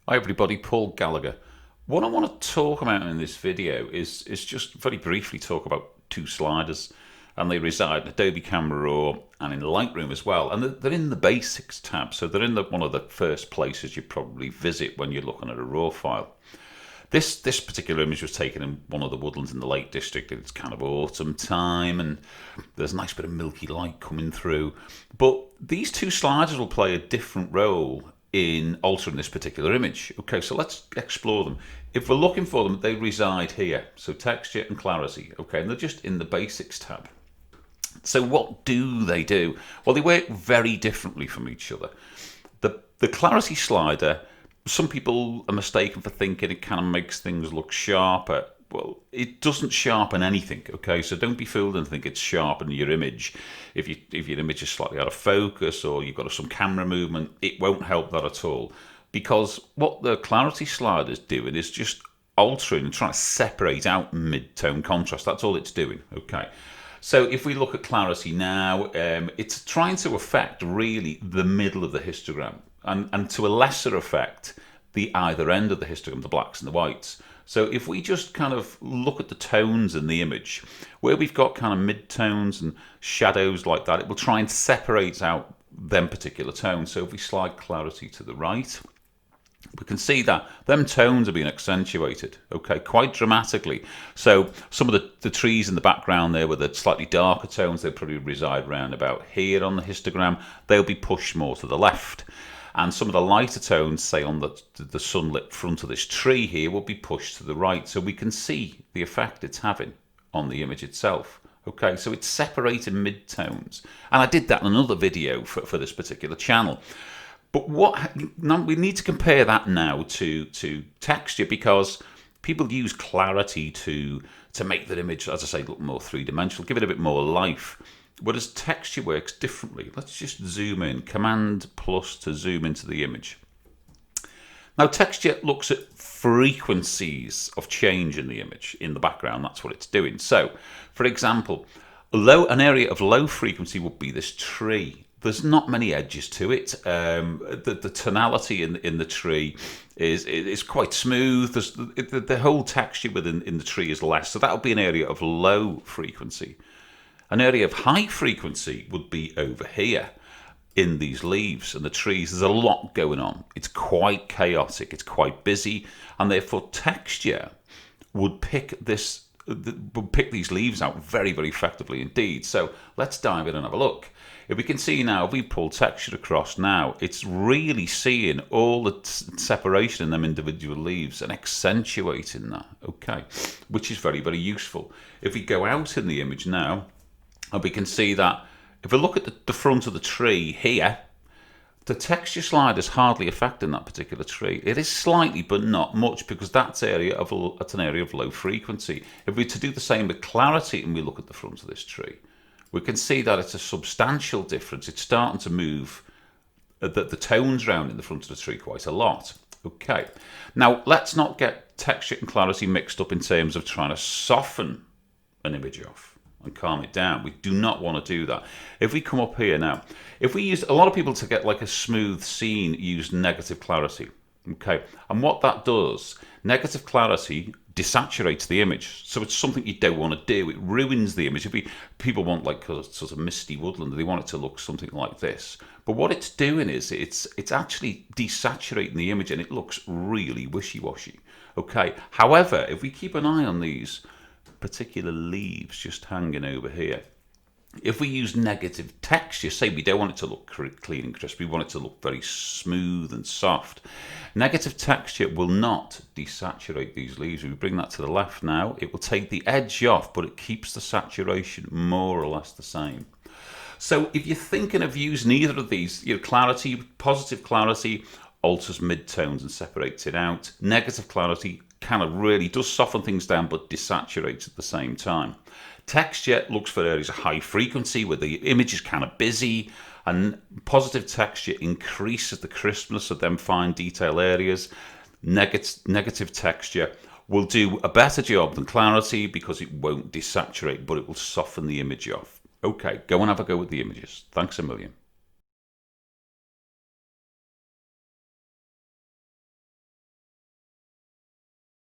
Hi everybody, Paul Gallagher. What I want to talk about in this video is just very briefly talk about two sliders, and they reside in Adobe Camera Raw and in Lightroom as well, and they're in the Basics tab, so they're in one of the first places you probably visit when you're looking at a RAW file. This particular image was taken in one of the woodlands in the Lake District. It's kind of autumn time and there's a nice bit of milky light coming through. But these two sliders will play a different role in altering this particular image. Okay, so let's explore them. If we're looking for them, they reside here. So texture and clarity. Okay, and they're just in the Basics tab. So what do they do? Well, they work very differently from each other. The clarity slider, some people are mistaken for thinking it kind of makes things look sharper. Well, it doesn't sharpen anything, okay? So don't be fooled and think it's sharpening your image. If your image is slightly out of focus or you've got some camera movement, it won't help that at all. Because what the clarity slider is doing is just altering and trying to separate out mid-tone contrast. That's all it's doing, okay? So if we look at clarity now, it's trying to affect really the middle of the histogram. And to a lesser effect, the either end of the histogram, the blacks and the whites. So if we just kind of look at the tones in the image, where we've got kind of mid-tones and shadows like that, it will try and separate out them particular tones. So if we slide clarity to the right, we can see that them tones are being accentuated, okay, quite dramatically. So some of the trees in the background there with the slightly darker tones, they probably reside around about here on the histogram. They'll be pushed more to the left. And some of the lighter tones, say on the sunlit front of this tree here, will be pushed to the right. So we can see the effect it's having on the image itself. Okay, so it's separating mid-tones. And I did that in another video for this particular channel. But now we need to compare that now to texture, because people use clarity to make the image, as I say, look more three-dimensional, give it a bit more life. Whereas texture works differently. Let's just zoom in, Command plus to zoom into the image. Now texture looks at frequencies of change in the image, in the background, that's what it's doing. So, for example, an area of low frequency would be this tree. There's not many edges to it. The tonality in the tree is quite smooth. The whole texture within the tree is less, so that would be an area of low frequency. An area of high frequency would be over here in these leaves and the trees. There's a lot going on. It's quite chaotic. It's quite busy, and therefore texture would pick these leaves out very, very effectively indeed. So let's dive in and have a look. If we can see now, if we pull texture across now, it's really seeing all the separation in them individual leaves and accentuating that, okay, which is very, very useful. If we go out in the image now, and we can see that if we look at the front of the tree here, the texture slider is hardly affecting that particular tree. It is slightly, but not much, because that's an area of low frequency. If we were to do the same with clarity and we look at the front of this tree, we can see that it's a substantial difference. It's starting to move the tones around in the front of the tree quite a lot. Okay, now let's not get texture and clarity mixed up in terms of trying to soften an image off and calm it down. We do not want to do that. If we come up here now, if we use, a lot of people to get like a smooth scene use negative clarity, okay, and what that does, negative clarity desaturates the image, so it's something you don't want to do. It ruins the image. People want like a sort of misty woodland, they want it to look something like this, but what it's doing is it's actually desaturating the image and it looks really wishy-washy. Okay, however, if we keep an eye on these particular leaves just hanging over here, if we use negative texture, say we don't want it to look clean and crisp, we want it to look very smooth and soft, negative texture will not desaturate these leaves. If we bring that to the left now, it will take the edge off, but it keeps the saturation more or less the same. So if you're thinking of using either of these, clarity, positive clarity alters mid-tones and separates it out. Negative clarity kind of really does soften things down but desaturates at the same time. Texture looks for areas of high frequency where the image is kind of busy, and positive texture increases the crispness of them fine detail areas. Negative texture will do a better job than clarity because it won't desaturate, but it will soften the image off. Okay, go and have a go with the images. Thanks a million.